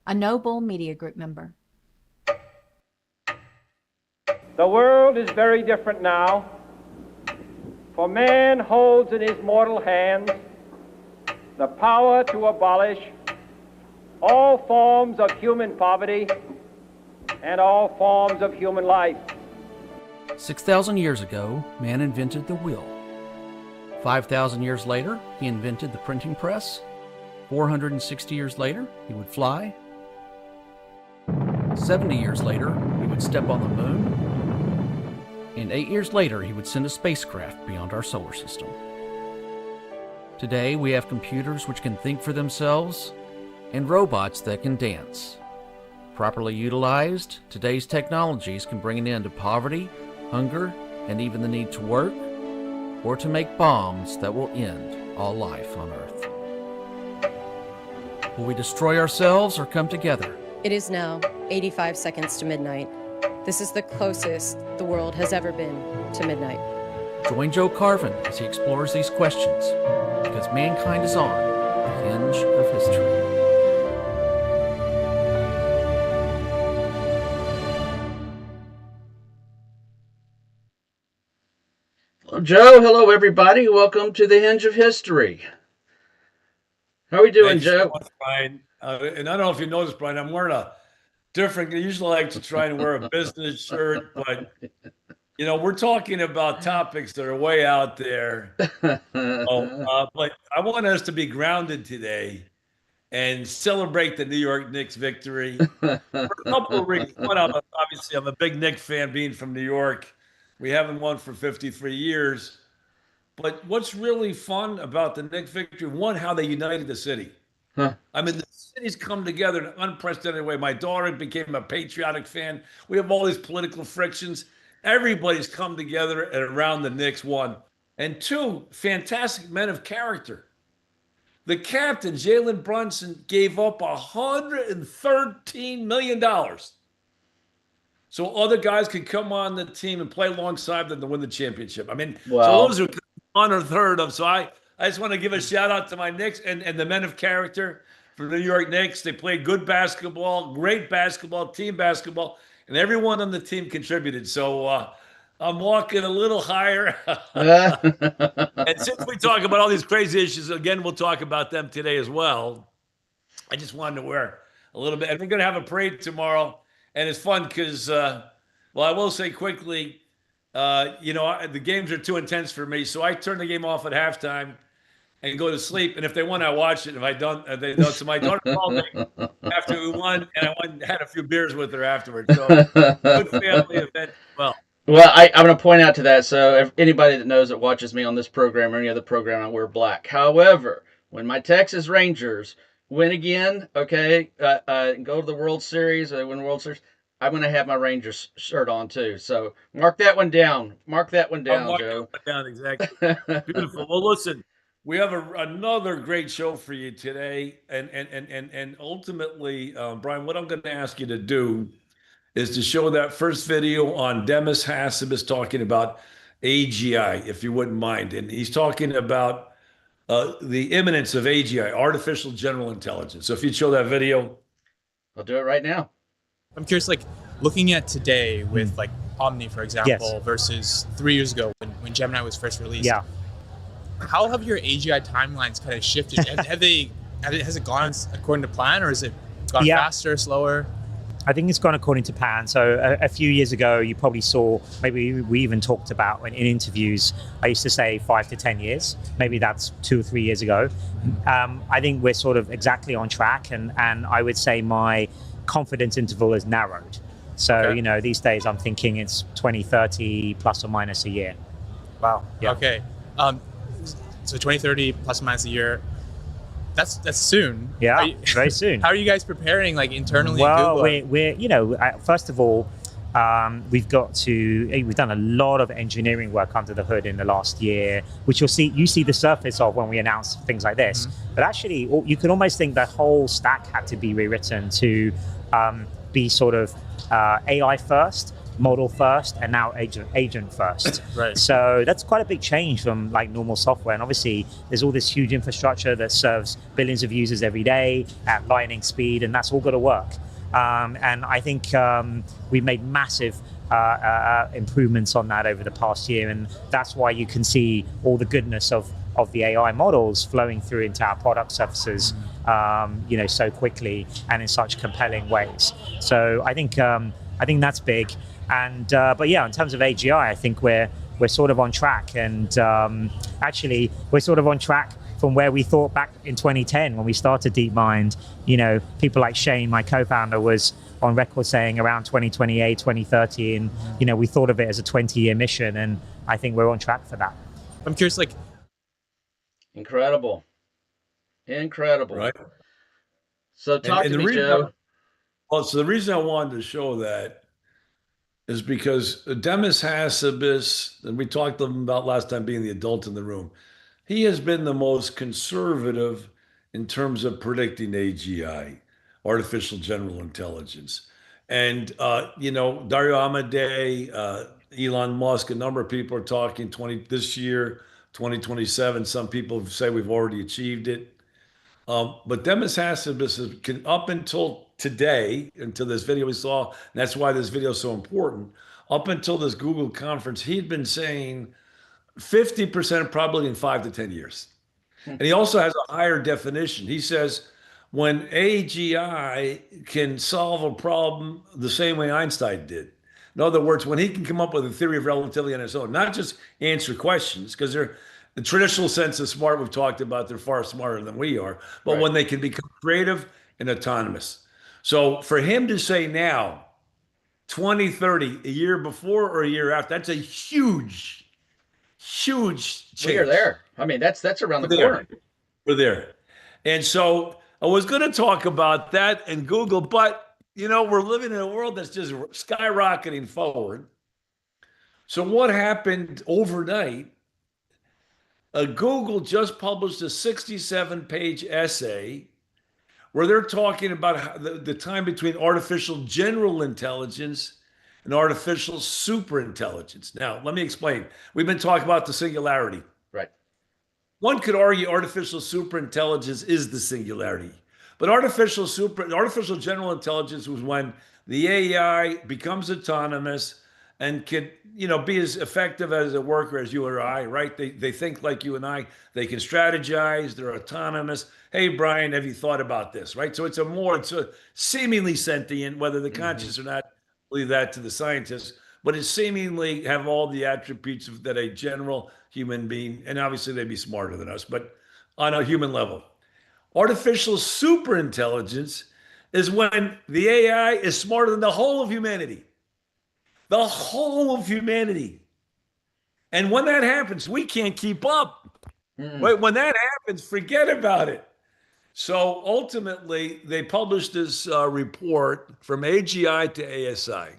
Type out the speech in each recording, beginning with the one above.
a Noble Media Group member. The world is very different now, for man holds in his mortal hands the power to abolish all forms of human poverty and all forms of human life. 6,000 years ago, man invented the wheel. 5,000 years later, he invented the printing press. 460 years later, he would fly. 70 years later, he would step on the moon. And 8 years later, he would send a spacecraft beyond our solar system. Today, we have computers which can think for themselves and robots that can dance. Properly utilized, today's technologies can bring an end to poverty, hunger, and even the need to work, or to make bombs that will end all life on Earth. Will we destroy ourselves or come together? It is now 85 seconds to midnight. This is the closest the world has ever been to midnight. Join Joe Carvin as he explores these questions, because mankind is on the hinge of history. Hello, Joe. Hello, everybody. Welcome to the Hinge of History. How are we doing, Thanks Joe? so much, Brian. And I don't know if you noticed, Brian, I'm wearing a different, I usually like to try and wear a business shirt, but you know, we're talking about topics that are way out there. But I want us to be grounded today and celebrate the New York Knicks victory for a couple of reasons. One, obviously, I'm a big Knicks fan being from New York. We haven't won for 53 years. But what's really fun about the Knicks victory, one, how they united the city. Huh. I mean, the city's come together in an unprecedented way. My daughter became a patriotic fan. We have all these political frictions. Everybody's come together and around the Knicks, one. And two, fantastic men of character. The captain, Jalen Brunson, gave up $113 million so other guys could come on the team and play alongside them to win the championship. I mean, Wow. So those are unheard of. So I just want to give a shout out to my Knicks and the men of character for the New York Knicks. They played good basketball, great basketball, team basketball, and everyone on the team contributed. So I'm walking a little higher. And since we talk about all these crazy issues, again, we'll talk about them today as well. I just wanted to wear a little bit. And we're going to have a parade tomorrow. And it's fun because, well, I will say quickly, the games are too intense for me. So I turn the game off at halftime and go to sleep. And if they won, I watch it. If I don't, they don't. So my daughter called me after we won, and I went and had a few beers with her afterwards. So good family event. Well, I'm going to point out to that. So if anybody that knows that watches me on this program or any other program, I wear black. However, when my Texas Rangers win again, okay, go to the World Series, win the World Series, I'm going to have my Rangers shirt on too. So mark that one down. Mark that one down, Joe. That one down, exactly. Beautiful. Well, listen, we have another great show for you today, and ultimately, Brian, what I'm going to ask you to do is to show that first video on Demis Hassabis talking about AGI, if you wouldn't mind, and he's talking about the imminence of AGI, artificial general intelligence. So if you'd show that video. I'll do it right now. I'm curious, like looking at today with like Omni, for example, Yes. versus 3 years ago when Gemini was first released. Yeah. How have your AGI timelines kind of shifted? Has it gone according to plan, or has it gone faster, slower? I think it's gone according to plan. So a few years ago, you probably saw, maybe we even talked about in interviews, I used to say 5 to 10 years. Maybe that's 2 or 3 years ago. I think we're sort of exactly on track. And I would say my confidence interval is narrowed. So, Okay. These days I'm thinking it's 2030 plus or minus a year. Wow. Yeah. Okay. So 2030 plus or minus a year. That's soon. Yeah, very soon. How are you guys preparing, like internally? Well, at Google? we're first of all, we've done a lot of engineering work under the hood in the last year, which you see the surface of when we announce things like this. Mm-hmm. But actually, you could almost think the whole stack had to be rewritten to be sort of AI first, model first and now agent first. Right. So that's quite a big change from like normal software. And obviously there's all this huge infrastructure that serves billions of users every day at lightning speed, and that's all got to work. And I think we've made massive improvements on that over the past year, and that's why you can see all the goodness of the AI models flowing through into our product surfaces, so quickly and in such compelling ways. So I think that's big. And but yeah, in terms of AGI, I think we're sort of on track, and actually we're sort of on track from where we thought back in 2010 when we started DeepMind. People like Shane, my co-founder, was on record saying around 2028, 2030, and we thought of it as a 20-year mission, and I think we're on track for that. I'm curious, like, Incredible. Right. So talk to me, Joe. So the reason I wanted to show that is because Demis Hassabis, and we talked to him about last time being the adult in the room, he has been the most conservative in terms of predicting AGI, artificial general intelligence. And, Dario Amodei, Elon Musk, a number of people are talking this year, 2027. Some people say we've already achieved it. But Demis Hassabis, up until today, until this video we saw, and that's why this video is so important, up until this Google conference, he'd been saying 50% probably in 5 to 10 years. And he also has a higher definition. He says when AGI can solve a problem the same way Einstein did. In other words, when he can come up with a theory of relativity on his own, not just answer questions, because they're the traditional sense of smart we've talked about, they're far smarter than we are, but when they can become creative and autonomous. So for him to say now, 2030, a year before or a year after, that's a huge change. We are there. I mean, that's around the corner. We're there. And so I was going to talk about that and Google, but we're living in a world that's just skyrocketing forward. So what happened overnight? Google just published a 67-page essay where they're talking about how the time between artificial general intelligence and artificial superintelligence. Now, let me explain. We've been talking about the singularity. Right. One could argue artificial superintelligence is the singularity. But artificial general intelligence was when the AI becomes autonomous and could, be as effective as a worker as you or I, right? They think like you and I. They can strategize. They're autonomous. Hey, Brian, have you thought about this, right? So it's a seemingly sentient, whether the conscious or not, leave that to the scientists, but it seemingly have all the attributes that a general human being, and obviously they'd be smarter than us, but on a human level. Artificial superintelligence is when the AI is smarter than the whole of humanity. The whole of humanity. And when that happens, we can't keep up. When that happens, forget about it. So ultimately, they published this report from AGI to ASI.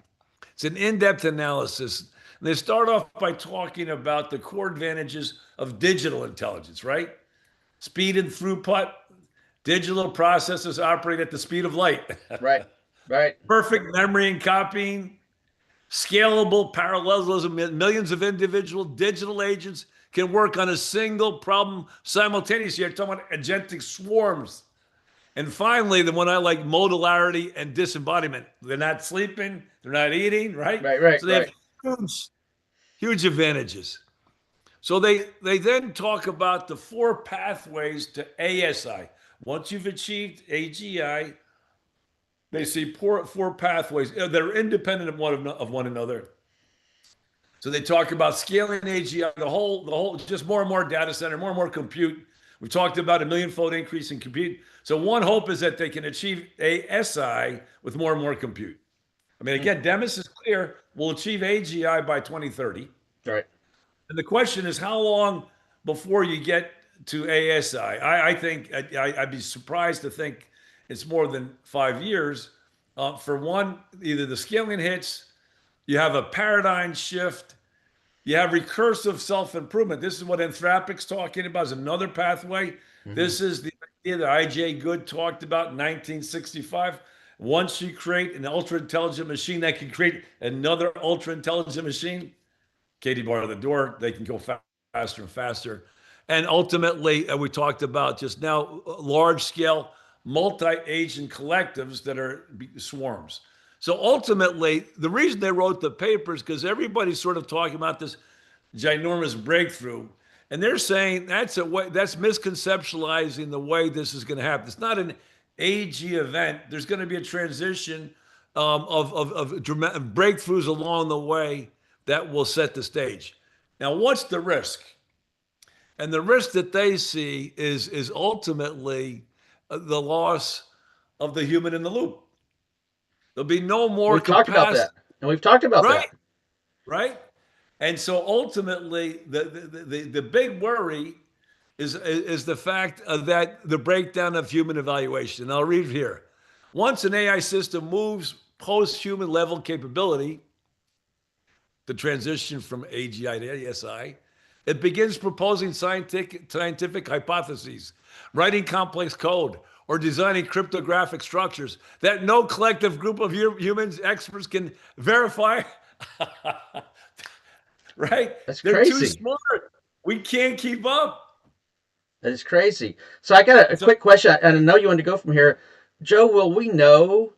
It's an in-depth analysis. And they start off by talking about the core advantages of digital intelligence, right? Speed and throughput. Digital processors operate at the speed of light. Right. Perfect memory and copying. Scalable parallelism. Millions of individual digital agents can work on a single problem simultaneously. You're talking about agentic swarms. And finally, the one I like, modularity and disembodiment. They're not sleeping, they're not eating, right? Right. So they have huge advantages. So they then talk about the 4 pathways to ASI. Once you've achieved AGI, they see 4 pathways that are independent of one another. So they talk about scaling AGI, the whole, just more and more data center, more and more compute. We talked about a 1,000,000-fold increase in compute. So one hope is that they can achieve ASI with more and more compute. I mean, again, Demis is clear, we'll achieve AGI by 2030. Right. And the question is, how long before you get to ASI? I think I'd be surprised to think it's more than 5 years. For one, either the scaling hits, you have a paradigm shift, you have recursive self-improvement. This is what Anthropic's talking about, is another pathway. This is the idea that I.J. Good talked about in 1965. Once you create an ultra intelligent machine that can create another ultra intelligent machine, Katie bar the door, they can go faster and faster. And ultimately, we talked about just now large scale multi agent collectives that are swarms. So ultimately, the reason they wrote the paper is because everybody's sort of talking about this ginormous breakthrough. And they're saying that's misconceptualizing the way this is going to happen. It's not an AG event. There's going to be a transition of dramatic breakthroughs along the way that will set the stage. Now, what's the risk? And the risk that they see is ultimately the loss of the human in the loop. There'll be no more We've talked about that, and we've talked about right, that. right. And so ultimately, the big worry is the fact of that the breakdown of human evaluation. And I'll read here. Once an AI system moves post-human level capability, the transition from AGI to ASI, it begins proposing scientific hypotheses, writing complex code, or designing cryptographic structures that no collective group of humans, experts can verify. Right? That's They're too crazy. smart. We can't keep up. That is crazy. So I got a quick question, and I know you want to go from here. Joe, will we know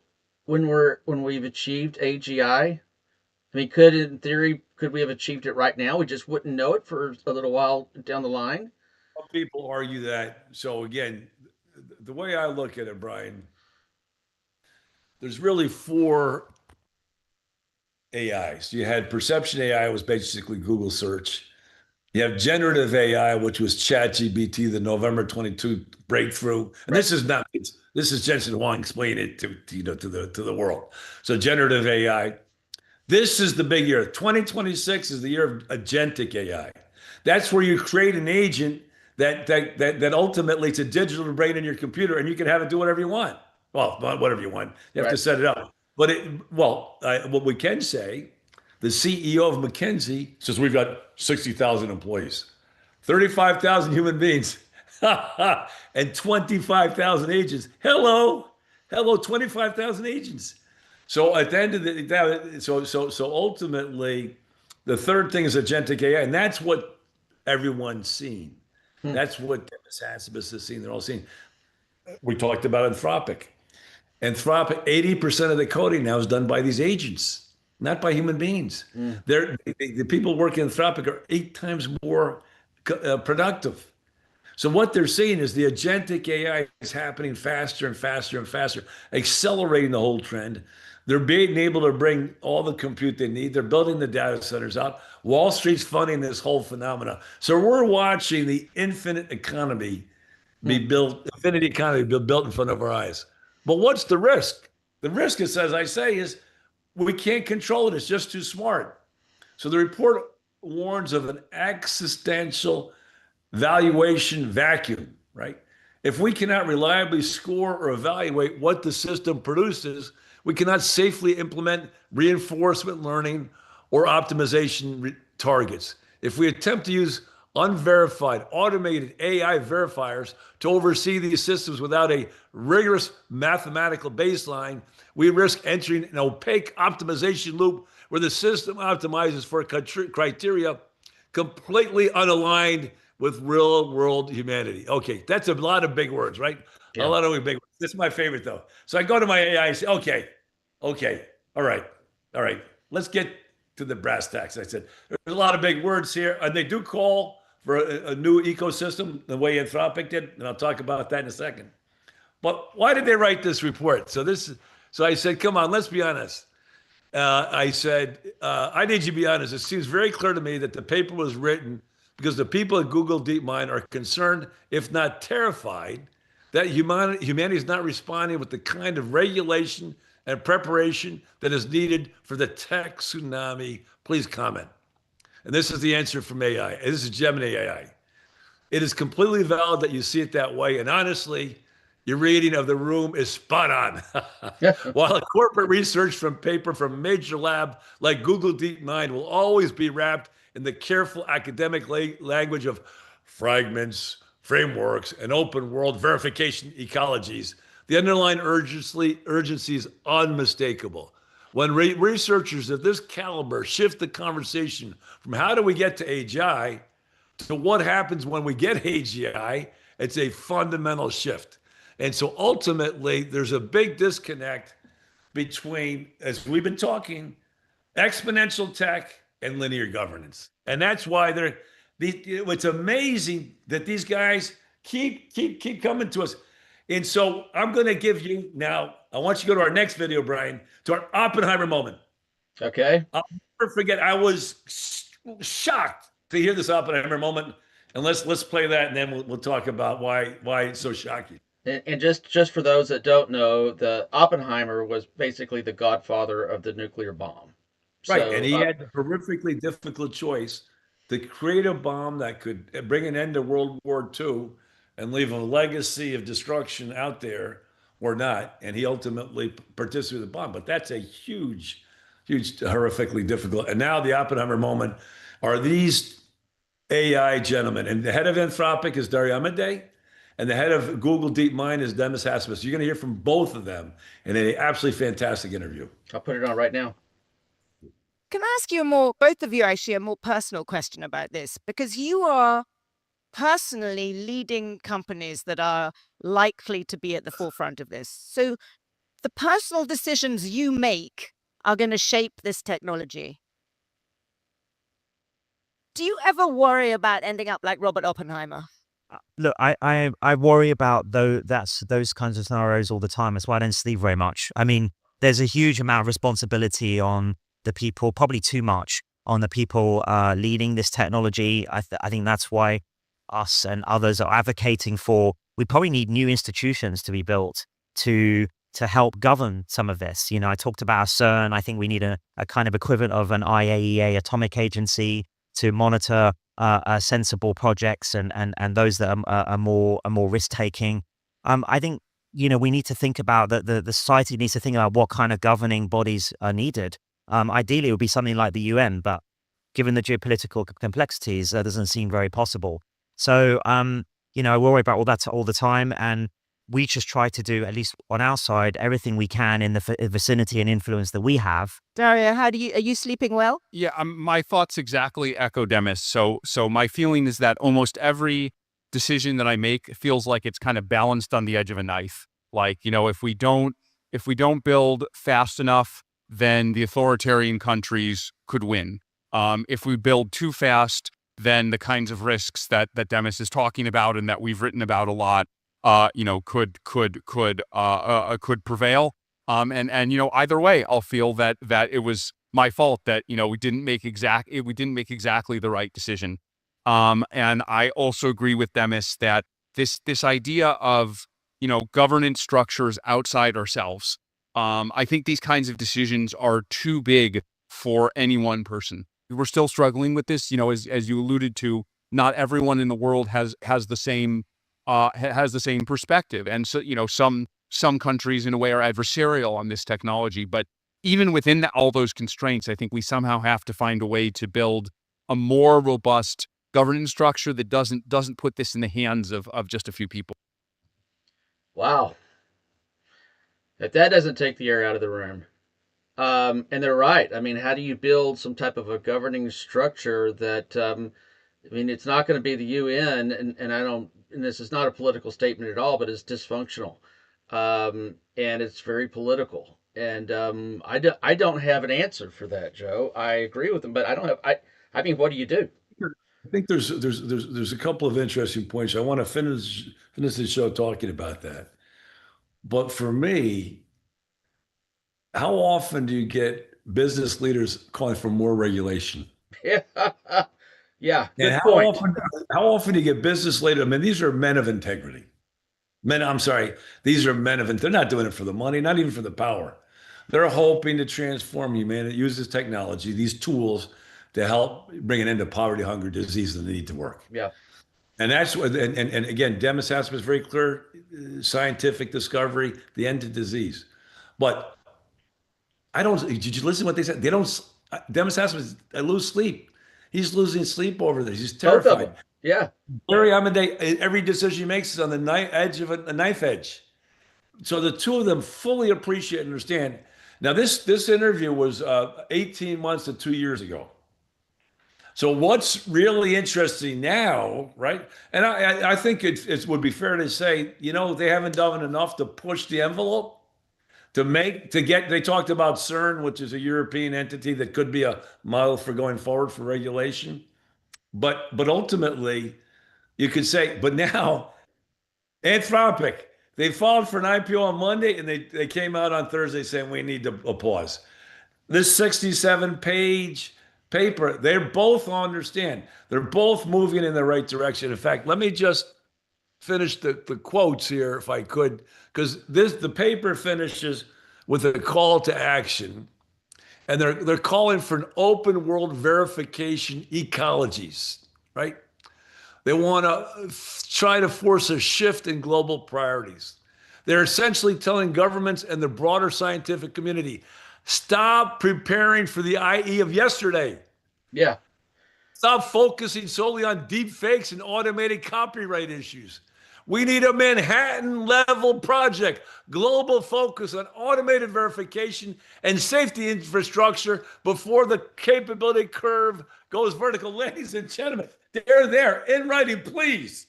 when we've achieved AGI? I mean, in theory, could we have achieved it right now? We just wouldn't know it for a little while down the line. Some people argue that. So again, the way I look at it, Brian, there's really four AIs. You had perception AI, was basically Google search. You have generative AI, which was ChatGPT, the November 22 breakthrough. And this is not this is Jensen Huang explaining it to the world. So generative AI. This is the big year. 2026 is the year of agentic AI. That's where you create an agent that ultimately it's a digital brain in your computer, and you can have it do whatever you want. Well, not whatever you want. You have to set it up. But what we can say, the CEO of McKinsey says we've got 60,000 employees, 35,000 human beings, and 25,000 agents. Hello, 25,000 agents. So at the end of the day, so ultimately, the third thing is agentic AI, and that's what everyone's seen. That's what Dennis Hansibus has seen. They're all seeing. We talked about Anthropic. Anthropic, 80% of the coding now is done by these agents, not by human beings. The people working in Anthropic are 8 times more productive. So what they're seeing is the agentic AI is happening faster and faster and faster, accelerating the whole trend. They're being able to bring all the compute they need. They're building the data centers out. Wall Street's funding this whole phenomena. So we're watching the infinite economy be built, infinity economy be built in front of our eyes. But what's the risk? The risk is, as I say, is we can't control it. It's just too smart. So the report warns of an existential valuation vacuum, right? If we cannot reliably score or evaluate what the system produces, we cannot safely implement reinforcement learning or optimization targets. If we attempt to use unverified, automated AI verifiers to oversee these systems without a rigorous mathematical baseline, we risk entering an opaque optimization loop where the system optimizes for criteria completely unaligned with real world humanity. Okay, that's a lot of big words, right? Yeah. A lot of big words. This is my favorite though. So I go to my AI and say, okay, all right, let's get to the brass tacks. I said, there's a lot of big words here, and they do call for a new ecosystem the way Anthropic did, and I'll talk about that in a second. But why did they write this report? So I said, come on, let's be honest. I said, I need you to be honest. It seems very clear to me that the paper was written because the people at Google DeepMind are concerned, if not terrified, that humanity is not responding with the kind of regulation and preparation that is needed for the tech tsunami. Please comment. And this is the answer from AI. This is Gemini AI. It is completely valid that you see it that way. And honestly, your reading of the room is spot on. While a corporate research from paper from a major lab like Google DeepMind will always be wrapped in the careful academic language of fragments, frameworks, and open world verification ecologies, The underlying urgency is unmistakable. When researchers of this caliber shift the conversation from how do we get to AGI to what happens when we get AGI, it's a fundamental shift. And so ultimately, there's a big disconnect between, as we've been talking, exponential tech and linear governance. And that's why it's amazing that these guys keep coming to us. And so I'm going to give you now, I want you to go to our next video, Brian, to our Oppenheimer moment. Okay. I'll never forget, I was shocked to hear this Oppenheimer moment. And let's play that, and then we'll talk about why it's so shocking. And just for those that don't know, the Oppenheimer was basically the godfather of the nuclear bomb. Right, So, and he had the horrifically difficult choice to create a bomb that could bring an end to World War II and leave a legacy of destruction out there or not. And he ultimately participated in the bomb. But that's a huge, horrifically difficult. And now the Oppenheimer moment are these AI gentlemen. And the head of Anthropic is Dario Amodei, and the head of Google DeepMind is Demis Hassabis. You're going to hear from both of them in an absolutely fantastic interview. I'll put it on right now. Can I ask you both of you actually, a more personal question about this? Because you are personally leading companies that are likely to be at the forefront of this. So the personal decisions you make are going to shape this technology. Do you ever worry about ending up like Robert Oppenheimer? Look, I worry about those kinds of scenarios all the time. That's why I don't sleep very much. I mean, there's a huge amount of responsibility on the people, probably too much on the people leading this technology. I think that's why us and others are advocating for, we probably need new institutions to be built to help govern some of this. You know, I talked about CERN. I think we need a kind of equivalent of an IAEA atomic agency to monitor sensible projects and those that are more risk taking. I think, you know, we need to think about the society needs to think about what kind of governing bodies are needed. Ideally, it would be something like the UN, but given the geopolitical complexities, that doesn't seem very possible. So, you know, I worry about all that all the time, and we just try to do, at least on our side, everything we can in the vicinity and influence that we have. Dario, are you sleeping well? Yeah, my thoughts exactly echo Demis. So my feeling is that almost every decision that I make feels like it's kind of balanced on the edge of a knife. Like, you know, if we don't build fast enough, then the authoritarian countries could win. If we build too fast, then the kinds of risks that Demis is talking about and that we've written about a lot, you know, could prevail. And you know, either way, I'll feel that it was my fault that, you know, we didn't make exactly the right decision. And I also agree with Demis that this idea of, you know, governance structures outside ourselves. I think these kinds of decisions are too big for any one person. We're still struggling with this, you know, as you alluded to. Not everyone in the world has the same perspective, and so, you know, some countries in a way are adversarial on this technology. But even within all those constraints, I think we somehow have to find a way to build a more robust governance structure that doesn't put this in the hands of just a few people. Wow. If that doesn't take the air out of the room. And they're right. I mean, how do you build some type of a governing structure that, I mean, it's not going to be the UN, and this is not a political statement at all, but it's dysfunctional. And it's very political. And I don't have an answer for that, Joe. I agree with them, but I mean, what do you do? I think there's a couple of interesting points. I want to finish the show talking about that. But for me, how often do you get business leaders calling for more regulation? Yeah, yeah. And how often do you get business leaders? I mean, these are men of integrity. These are men of, they're not doing it for the money, not even for the power. They're hoping to transform humanity, use this technology, these tools to help bring an end to poverty, hunger, disease, and the need to work. Yeah. And that's what, and again, Demis Hassabis is very clear, scientific discovery, the end to disease. But did you listen to what they said? Demis Hassabis, I lose sleep. He's losing sleep over this. He's terrified. Yeah. Larry Amodei, every decision he makes is on the edge of a knife edge. So the two of them fully appreciate and understand. Now, this interview was 18 months to 2 years ago. So what's really interesting now, right? And I think it would be fair to say, they haven't done enough to push the envelope they talked about CERN, which is a European entity that could be a model for going forward for regulation. But ultimately, you could say, but now Anthropic, they filed for an IPO on Monday and they came out on Thursday saying we need to pause. This 67-page paper, they both understand. They're both moving in the right direction. In fact, let me just finish the quotes here, if I could, because the paper finishes with a call to action, and they're calling for an open world verification ecologies, right? They want to try to force a shift in global priorities. They're essentially telling governments and the broader scientific community, stop preparing for the IE of yesterday. Yeah. Stop focusing solely on deep fakes and automated copyright issues. We need a Manhattan level project, global focus on automated verification and safety infrastructure before the capability curve goes vertical. Ladies and gentlemen, they're there in writing. Please,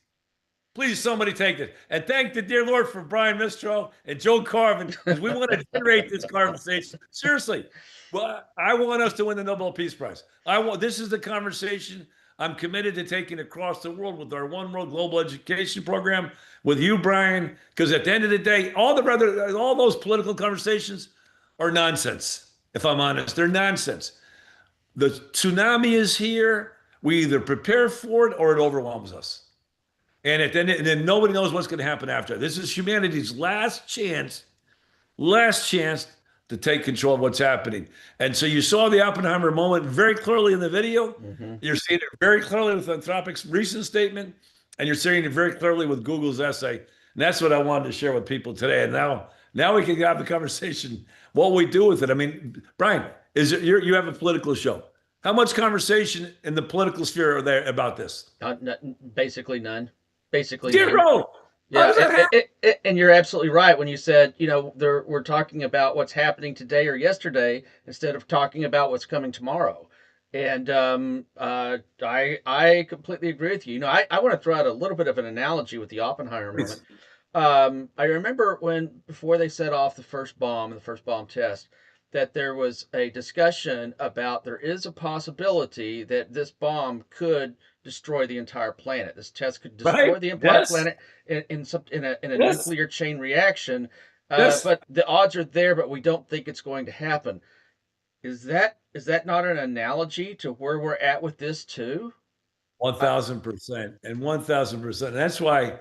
somebody take it. And thank the dear Lord for Brian Mistro and Joe Carvin, because we want to generate this conversation. Seriously. Well, I want us to win the Nobel Peace Prize. This is the conversation I'm committed to taking across the world with our One World Global Education Program, with you, Brian, because at the end of the day, all those political conversations are nonsense. If I'm honest, they're nonsense. The tsunami is here. We either prepare for it or it overwhelms us. And then nobody knows what's going to happen after. This is humanity's last chance to take control of what's happening. And so you saw the Oppenheimer moment very clearly in the video. Mm-hmm. You're seeing it very clearly with Anthropic's recent statement, and you're seeing it very clearly with Google's essay. And that's what I wanted to share with people today. And now we can have the conversation, what we do with it. I mean, Brian, you have a political show. How much conversation in the political sphere are there about this? Basically none. Basically zero. Yeah, and you're absolutely right when you said, we're talking about what's happening today or yesterday instead of talking about what's coming tomorrow. And I completely agree with you. I want to throw out a little bit of an analogy with the Oppenheimer moment. I remember before they set off the first bomb test, that there was a discussion about there is a possibility that this bomb could destroy the entire planet. This test could destroy the entire planet in a nuclear chain reaction. But the odds are there, but we don't think it's going to happen. Is that not an analogy to where we're at with this too? 1,000% and 1,000%. That's why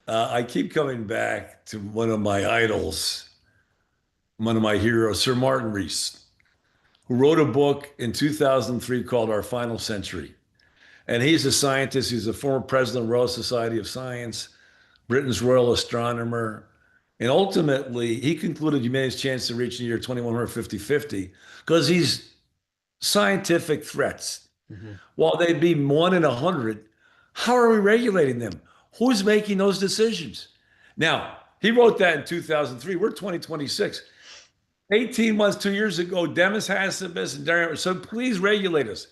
I keep coming back to one of my idols, one of my heroes, Sir Martin Rees, who wrote a book in 2003 called Our Final Century. And he's a scientist. He's a former president of the Royal Society of Science, Britain's royal astronomer. And ultimately, he concluded humanity's chance to reach the year 2100 50-50 because these scientific threats, while they'd be 1 in 100, how are we regulating them? Who's making those decisions? Now, he wrote that in 2003. We're 2026. 18 months, 2 years ago, Demis Hassabis and Darian, so please regulate us.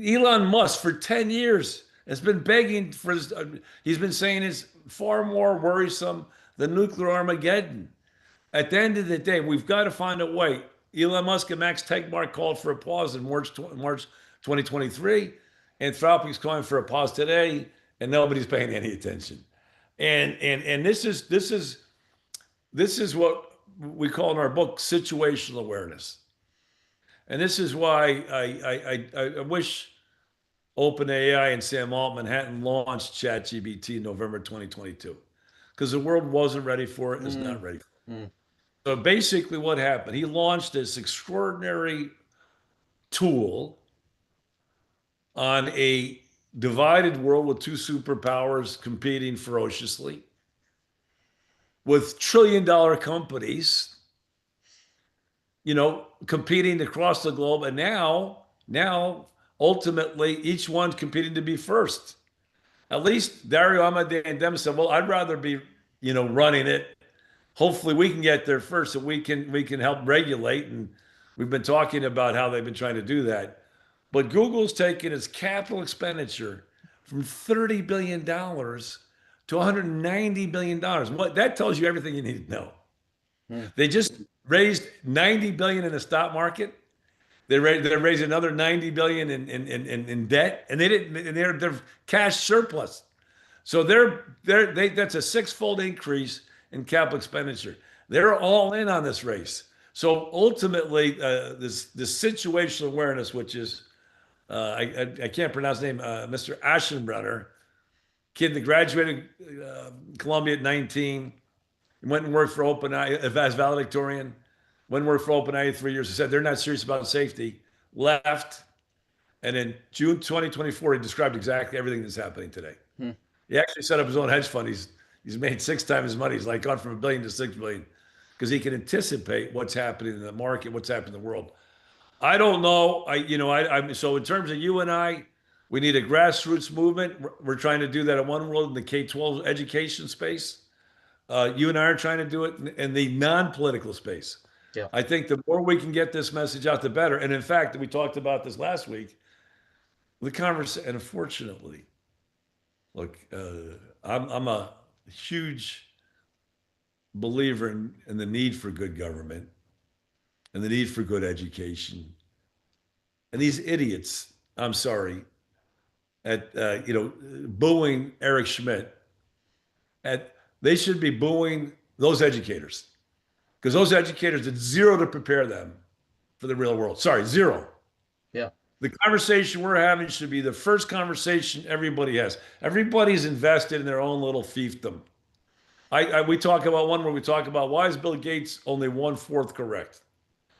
Elon Musk for 10 years has been begging for this. He's been saying it's far more worrisome than nuclear Armageddon. At the end of the day, we've got to find a way. Elon Musk and Max Tegmark called for a pause in March 2023. Anthropic's calling for a pause today, and nobody's paying any attention. And this is what we call in our book situational awareness. And this is why I wish OpenAI and Sam Altman hadn't launched ChatGPT in November 2022, because the world wasn't ready for it, is not ready for it. So basically what happened, he launched this extraordinary tool on a divided world with two superpowers competing ferociously, with trillion-dollar companies, competing across the globe. And now, ultimately, each one's competing to be first. At least Dario Amodei and Demis said, well, I'd rather be running it. Hopefully we can get there first so we can help regulate. And we've been talking about how they've been trying to do that. But Google's taken its capital expenditure from $30 billion to $190 billion. What that tells you everything you need to know. They just raised $90 billion in the stock market. They're raising another $90 billion in debt, and they're cash surplus. So that's a six-fold increase in capital expenditure. They're all in on this race. So ultimately, this situational awareness, which is I can't pronounce his name, Mr. Aschenbrenner, kid that graduated Columbia at 19, went and worked for OpenAI as valedictorian, went and worked for OpenAI 3 years. He said they're not serious about safety, left, and in June 2024, he described exactly everything that's happening today. He actually set up his own hedge fund. He's made 6 times his money. He's like gone from $1 billion to $6 billion because he can anticipate what's happening in the market, what's happening in the world. I don't know. So in terms of you and I, we need a grassroots movement. We're trying to do that at One World in the K-12 education space. You and I are trying to do it in the non-political space. Yeah. I think the more we can get this message out, the better. And in fact, we talked about this last week. The conversation, and unfortunately, look, I'm a huge believer in the need for good government and the need for good education. And these idiots, I'm sorry, at booing Eric Schmidt, they should be booing those educators because those educators did zero to prepare them for the real world. Sorry, zero. Yeah. The conversation we're having should be the first conversation everybody has. Everybody's invested in their own little fiefdom. We talk about one where we talk about why is Bill Gates only 1/4 correct?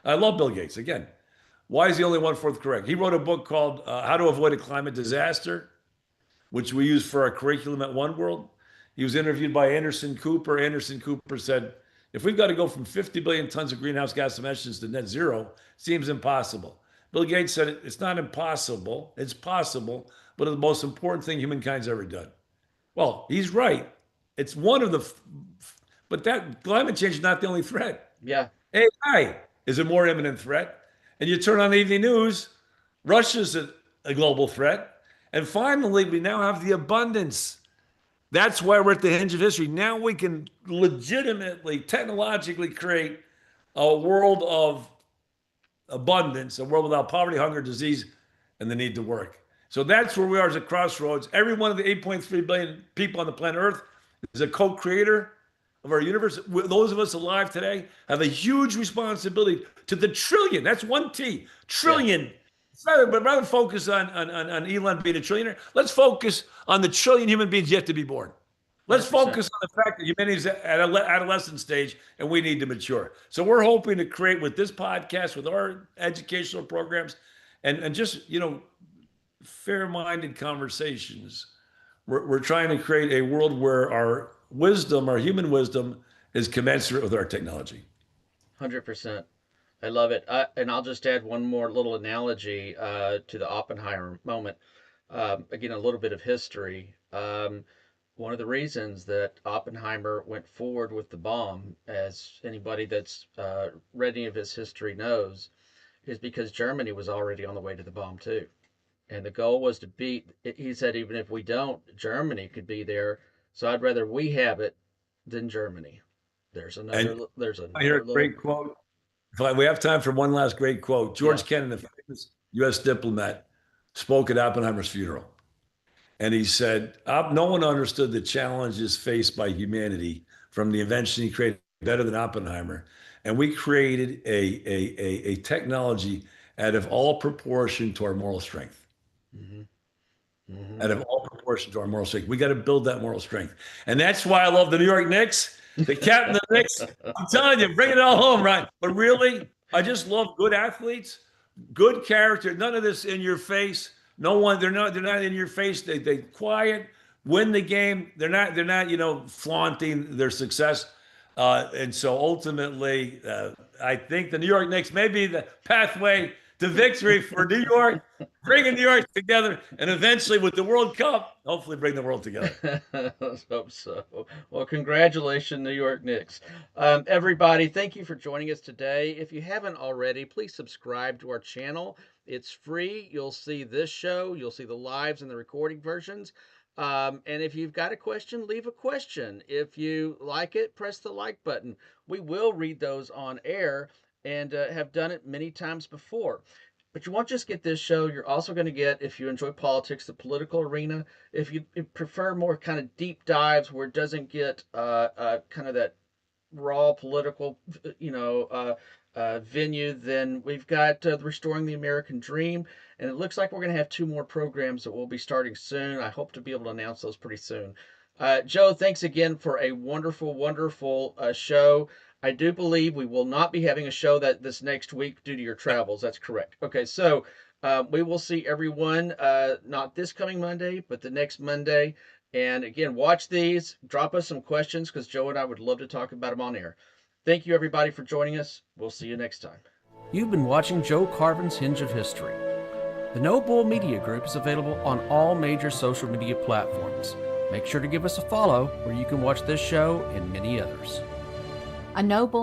I love Bill Gates. Again, why is he only 1/4 correct? He wrote a book called How to Avoid a Climate Disaster, which we use for our curriculum at One World. He was interviewed by Anderson Cooper. Anderson Cooper said, if we've got to go from 50 billion tons of greenhouse gas emissions to net zero, it seems impossible. Bill Gates said it's not impossible, it's possible, but it's the most important thing humankind's ever done. Well, he's right. It's one of but that climate change is not the only threat. Yeah. AI is a more imminent threat. And you turn on the evening news, Russia's a global threat. And finally, we now have the abundance. That's why we're at the hinge of history. Now we can legitimately, technologically create a world of abundance, a world without poverty, hunger, disease, and the need to work. So that's where we are as a crossroads. Every one of the 8.3 billion people on the planet Earth is a co-creator of our universe. Those of us alive today have a huge responsibility to the trillion. That's one T, trillion. Yeah. But rather than focus on Elon being a trillionaire, let's focus on the trillion human beings yet to be born. Let's 100%. Focus on the fact that humanity is at an adolescent stage and we need to mature. So we're hoping to create with this podcast, with our educational programs, and just, fair-minded conversations. We're trying to create a world where our wisdom, our human wisdom, is commensurate with our technology. 100%. I love it. And I'll just add one more little analogy to the Oppenheimer moment. Again, a little bit of history. One of the reasons that Oppenheimer went forward with the bomb, as anybody that's read any of his history knows, is because Germany was already on the way to the bomb too. And the goal was to beat, he said, even if we don't, Germany could be there. So I'd rather we have it than Germany. There's another I hear a great quote. We have time for one last great quote. George Kennan, the famous U.S. diplomat, spoke at Oppenheimer's funeral. And he said, no one understood the challenges faced by humanity from the invention he created better than Oppenheimer. And we created a technology out of all proportion to our moral strength. Mm-hmm. Mm-hmm. Out of all proportion to our moral strength. We got to build that moral strength. And that's why I love the New York Knicks. The captain of the Knicks, I'm telling you, bring it all home, right? But really, I just love good athletes, good character, none of this in your face. No one, they're not in your face. They quiet, win the game. They're not, flaunting their success. And so ultimately, I think the New York Knicks may be the pathway to victory for New York, bringing New York together, and eventually with the World Cup, hopefully bring the world together. Let's hope so. Well, congratulations, New York Knicks. Everybody, thank you for joining us today. If you haven't already, please subscribe to our channel. It's free. You'll see this show, you'll see the lives and the recording versions. And if you've got a question, leave a question. If you like it, press the like button. We will read those on air and have done it many times before. But you won't just get this show. You're also going to get, if you enjoy politics, the political arena. If you prefer more kind of deep dives where it doesn't get kind of that raw political, venue, then we've got Restoring the American Dream. And it looks like we're going to have 2 more programs that will be starting soon. I hope to be able to announce those pretty soon. Joe, thanks again for a wonderful, wonderful show. I do believe we will not be having a show this next week due to your travels. That's correct. Okay, so we will see everyone not this coming Monday, but the next Monday. And again, watch these. Drop us some questions because Joe and I would love to talk about them on air. Thank you, everybody, for joining us. We'll see you next time. You've been watching Joe Carvin's Hinge of History. The No Bull Media Group is available on all major social media platforms. Make sure to give us a follow where you can watch this show and many others. A No Bull